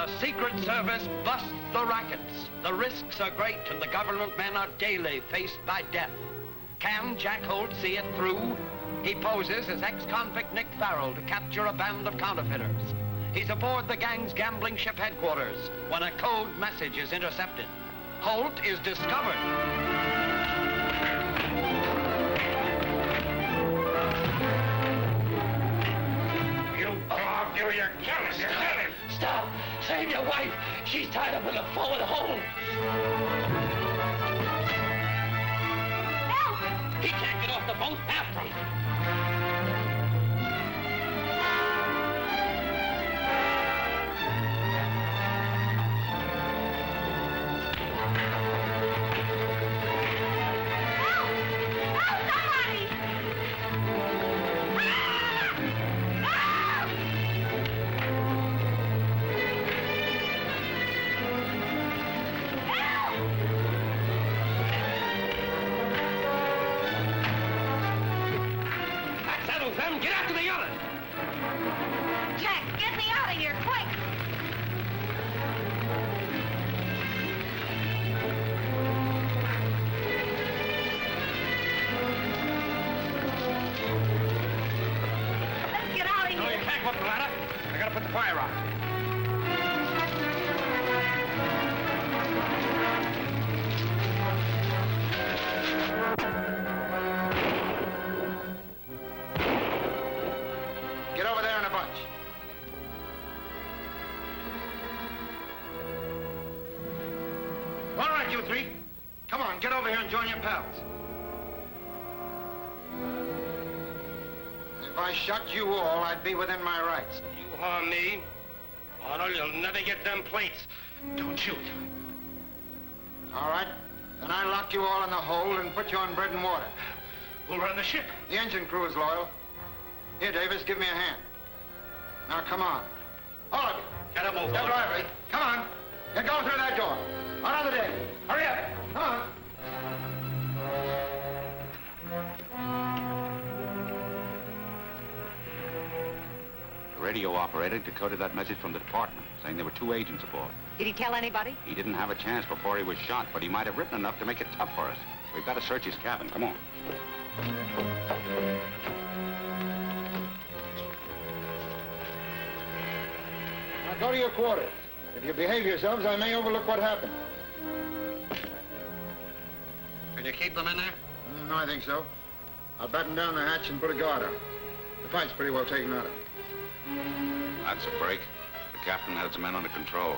The Secret Service busts the rackets. The risks are great and the government men are daily faced by death. Can Jack Holt see it through? He poses as ex-convict Nick Farrell to capture a band of counterfeiters. He's aboard the gang's gambling ship headquarters when a code message is intercepted. Holt is discovered. You dog, you're careless. Stop! Save your wife! She's tied up in the forward hold! Help! He can't get off the boat after him! Get after the other! Jack, get me out of here, quick! Let's get out of here! No, you can't go up the ladder. I gotta put the fire out. Get over there in a bunch. All right, you three. Come on, get over here and join your pals. If I shot you all, I'd be within my rights. You harm me, Arnold, you'll never get them plates. Don't shoot. All right. Then I lock you all in the hold and put you on bread and water. We'll run the ship. The engine crew is loyal. Here, Davis, give me a hand. Now, come on. All of you. Get a move. Get lively. Come on. Get going through that door. Another day. Hurry up. Come on. The radio operator decoded that message from the department, saying there were 2 agents aboard. Did he tell anybody? He didn't have a chance before he was shot, but he might have written enough to make it tough for us. We've got to search his cabin. Come on. Now, go to your quarters. If you behave yourselves, I may overlook what happened. Can you keep them in there? No, I think so. I'll batten down the hatch and put a guard on. The fight's pretty well taken out of it. That's a break. The captain has the men under control.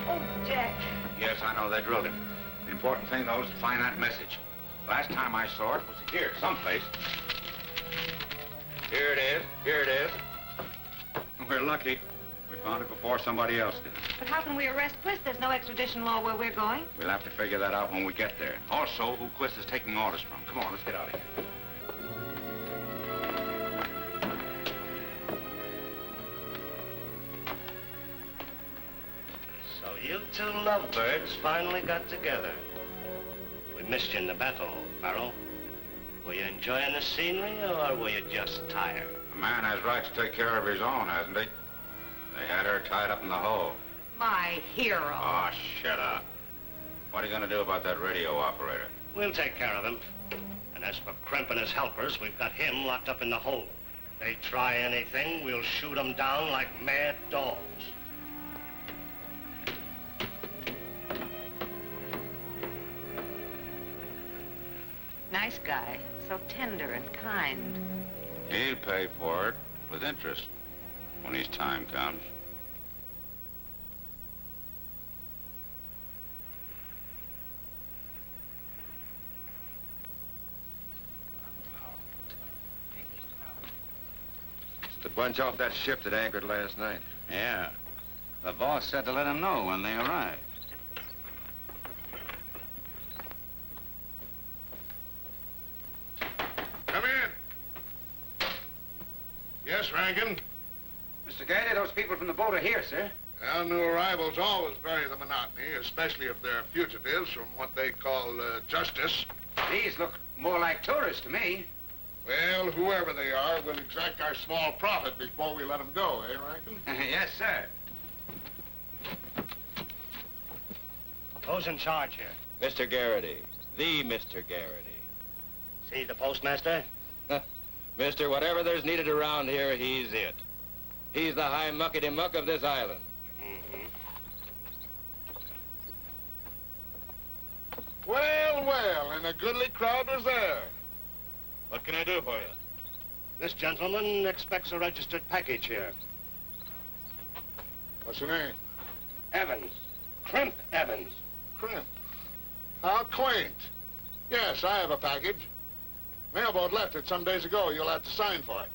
Oh, Jack. Yes, I know. They drilled him. The important thing, though, is to find that message. Last time I saw it was here, someplace. Here it is. Here it is. We're lucky. We found it before somebody else did. But how can we arrest Quist? There's no extradition law where we're going. We'll have to figure that out when we get there. Also, who Quist is taking orders from. Come on, let's get out of here. So you 2 lovebirds finally got together. We missed you in the battle, Farrell. Were you enjoying the scenery, or were you just tired? A man has rights to take care of his own, hasn't he? They had her tied up in the hole. My hero. Oh, shut up. What are you going to do about that radio operator? We'll take care of him. And as for Kremp and his helpers, we've got him locked up in the hold. They try anything, we'll shoot them down like mad dogs. Nice guy. So tender and kind. He'll pay for it with interest when his time comes. It's the bunch off that ship that anchored last night. Yeah. The boss said to let him know when they arrived. Come in. Yes, Rankin. Mr. Gailey, those people from the boat are here, sir. Well, new arrivals always vary the monotony, especially if they're fugitives from what they call justice. These look more like tourists to me. Well, whoever they are, we'll exact our small profit before we let them go, eh, Rankin? Yes, sir. Who's in charge here? Mr. Garrity. The Mr. Garrity. See the postmaster? Mister, whatever there's needed around here, he's it. He's the high muckety-muck of this island. Mm-hmm. Well, well, and a goodly crowd was there. What can I do for you? This gentleman expects a registered package here. What's your name? Evans. Crimp Evans. Crimp. How quaint. Yes, I have a package. Mailboat left it some days ago. You'll have to sign for it.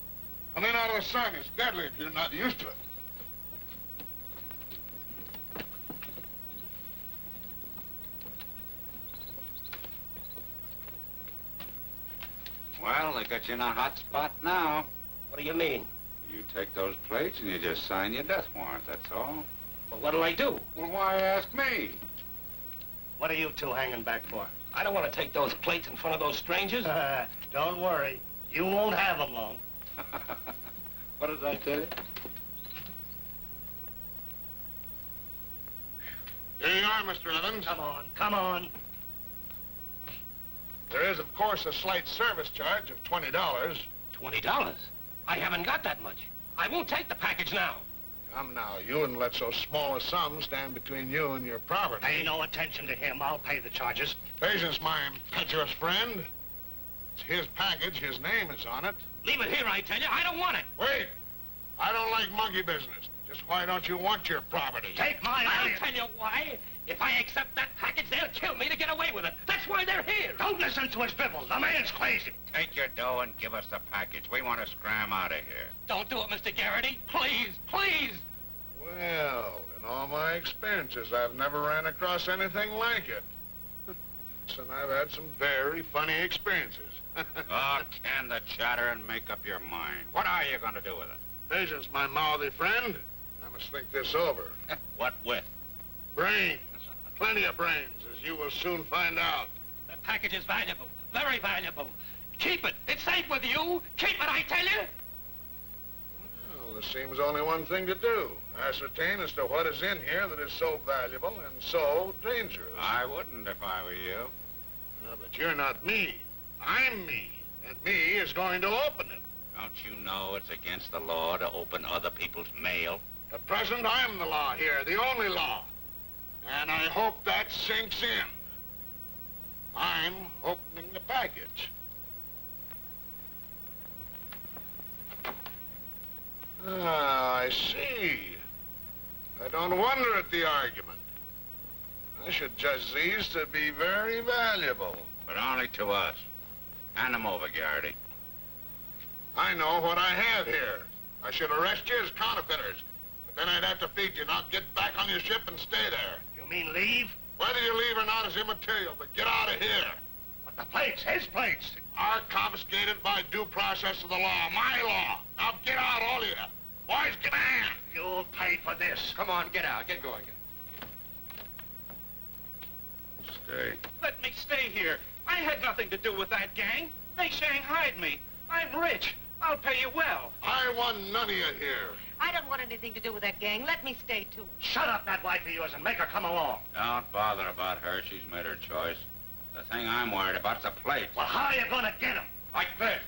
Coming out of the sun is deadly if you're not used to it. Well, they got you in a hot spot now. What do you mean? You take those plates and you just sign your death warrant, that's all. Well, what'll I do? Well, why ask me? What are you two hanging back for? I don't want to take those plates in front of those strangers. Don't worry. You won't have them long. What did I tell you? Here you are, Mr. Evans. Come on, come on. There is, of course, a slight service charge of $20. $20? I haven't got that much. I won't take the package now. Come now, you wouldn't let so small a sum stand between you and your property. Pay no attention to him. I'll pay the charges. Patience, my impetuous friend. It's his package. His name is on it. Leave it here, I tell you. I don't want it. Wait. I don't like monkey business. Just why don't you want your property? Take my I'll money. tell you why. If I accept that package, they'll kill me to get away with it. That's why they're here. Don't listen to his bibble. The man's crazy. Take your dough and give us the package. We want to scram out of here. Don't do it, Mr. Garrity. Please, please. Well, in all my experiences, I've never ran across anything like it. And I've had some very funny experiences. Oh, can the chatter and make up your mind. What are you going to do with it? Patience, my mouthy friend. I must think this over. What with? Brains. Plenty of brains, as you will soon find out. That package is valuable. Very valuable. Keep it. It's safe with you. Keep it, I tell you. Well, there seems only one thing to do. Ascertain as to what is in here that is so valuable and so dangerous. I wouldn't if I were you. But you're not me. I'm me. And me is going to open it. Don't you know it's against the law to open other people's mail? At present, I'm the law here, the only law. And I hope that sinks in. I'm opening the package. Ah, I see. I don't wonder at the argument. I should judge these to be very valuable. But only to us. Hand them over, Garrity. I know what I have here. I should arrest you as counterfeiters. But then I'd have to feed you. Now get back on your ship and stay there. You mean leave? Whether you leave or not is immaterial, but get out of here. But the plates, his plates. Are confiscated by due process of the law. My law. Now get out, all of you. Boys, give a hand. You'll pay for this. Come on, get out. Get going. Stay. Let me stay here. I had nothing to do with that gang. They shanghaied me. I'm rich. I'll pay you well. I want none of you here. I don't want anything to do with that gang. Let me stay, too. Shut up, that wife of yours, and make her come along. Don't bother about her. She's made her choice. The thing I'm worried about's the plates. Well, how are you going to get them? Like this.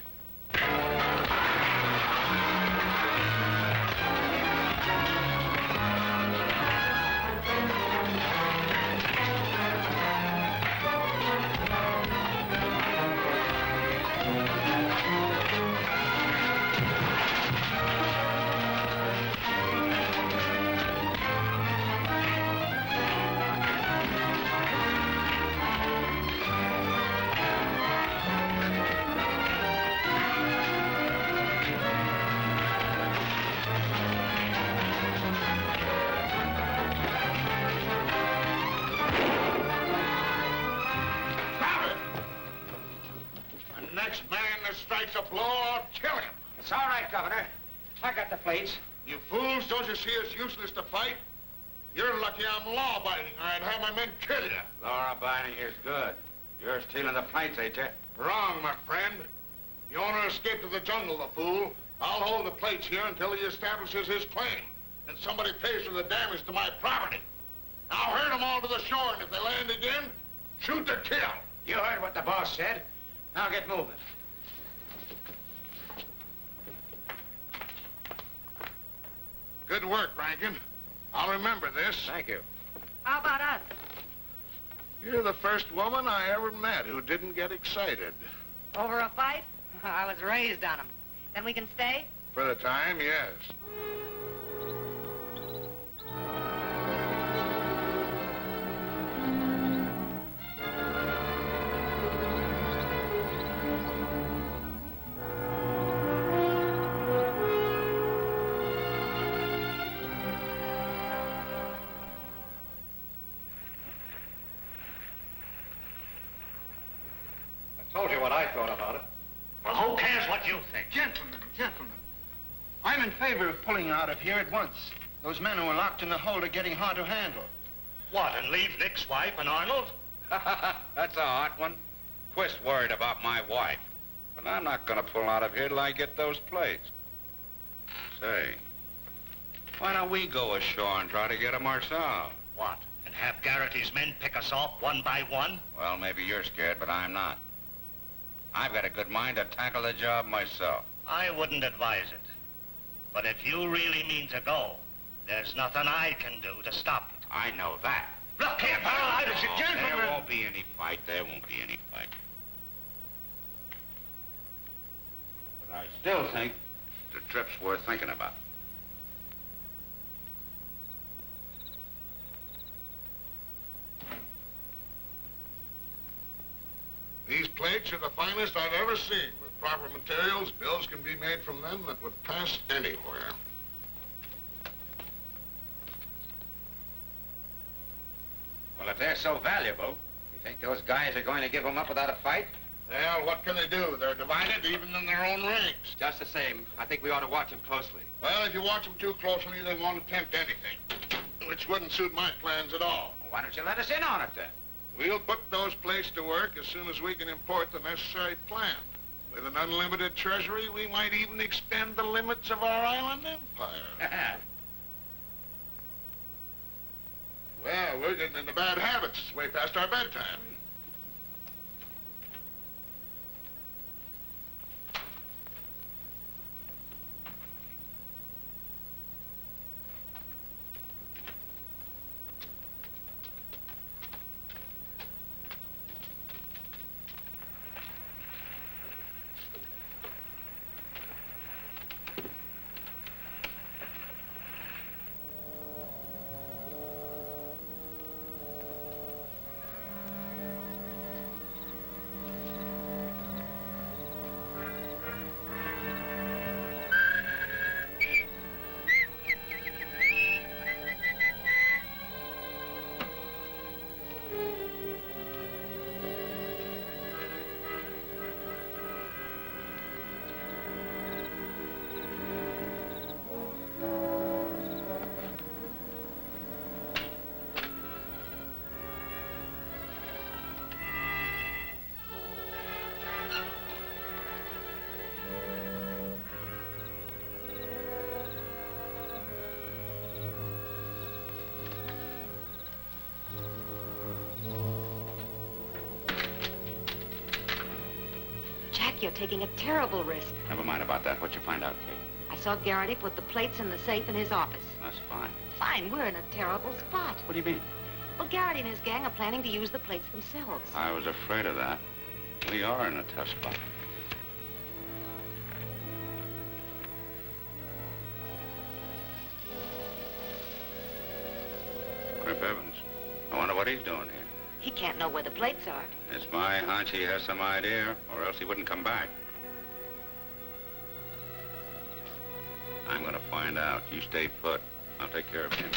Next man that strikes a blow, I'll kill him. It's all right, Governor. I got the plates. You fools, don't you see it's useless to fight? You're lucky I'm law-abiding, or I'd have my men kill you. Law abiding is good. You're stealing the plates, ain't you? Wrong, my friend. The owner escaped to the jungle, the fool. I'll hold the plates here until he establishes his claim. And somebody pays for the damage to my property. Now herd them all to the shore, and if they land again, shoot to kill. You heard what the boss said. Now get moving. Good work, Rankin. I'll remember this. Thank you. How about us? You're the first woman I ever met who didn't get excited. Over a fight? I was raised on 'em. Then we can stay? For the time, yes. Told you what I thought about it. Well, who cares what you think? Gentlemen. I'm in favor of pulling out of here at once. Those men who are locked in the hold are getting hard to handle. What, and leave Nick's wife and Arnold? That's a hot one. Quist worried about my wife. But I'm not gonna pull out of here till I get those plates. Say, why don't we go ashore and try to get them ourselves? What, and have Garrity's men pick us off one by one? Well, maybe you're scared, but I'm not. I've got a good mind to tackle the job myself. I wouldn't advise it. But if you really mean to go, there's nothing I can do to stop you. I know that. Look here, pal, There won't be any fight. There won't be any fight. But I still think the trip's worth thinking about. These plates are the finest I've ever seen. With proper materials, bills can be made from them that would pass anywhere. Well, if they're so valuable, you think those guys are going to give them up without a fight? Well, what can they do? They're divided even in their own ranks. Just the same, I think we ought to watch him closely. Well, if you watch them too closely, they won't attempt anything, which wouldn't suit my plans at all. Well, why don't you let us in on it, then? We'll put those plates to work as soon as we can import the necessary plant. With an unlimited treasury, we might even extend the limits of our island empire. Well, we're getting into bad habits. It's way past our bedtime. Jack, you're taking a terrible risk. Never mind about that. What'd you find out, Kate? I saw Garrity put the plates in the safe in his office. That's fine. Fine, we're in a terrible spot. What do you mean? Well, Garrity and his gang are planning to use the plates themselves. I was afraid of that. We are in a tough spot. Crip Evans. I wonder what he's doing here. He can't know where the plates are. It's my hunch he has some idea, or else he wouldn't come back. I'm gonna find out. You stay put. I'll take care of him.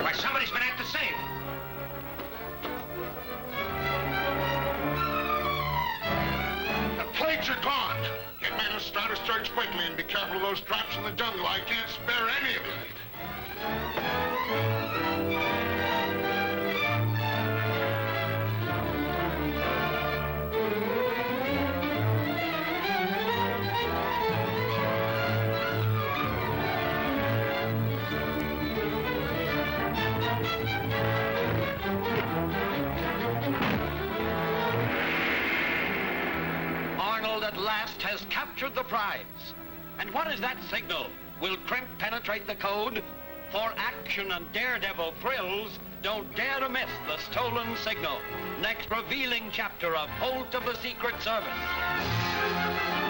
Why, somebody's been at the safe. The plates are gone. Get men to start a search quickly and be careful of those traps in the jungle. I can't spare any of it. Arnold at last has captured the prize. And what is that signal? Will Crimp penetrate the code? For action and daredevil thrills, don't dare to miss the stolen signal. Next revealing chapter of Holt of the Secret Service.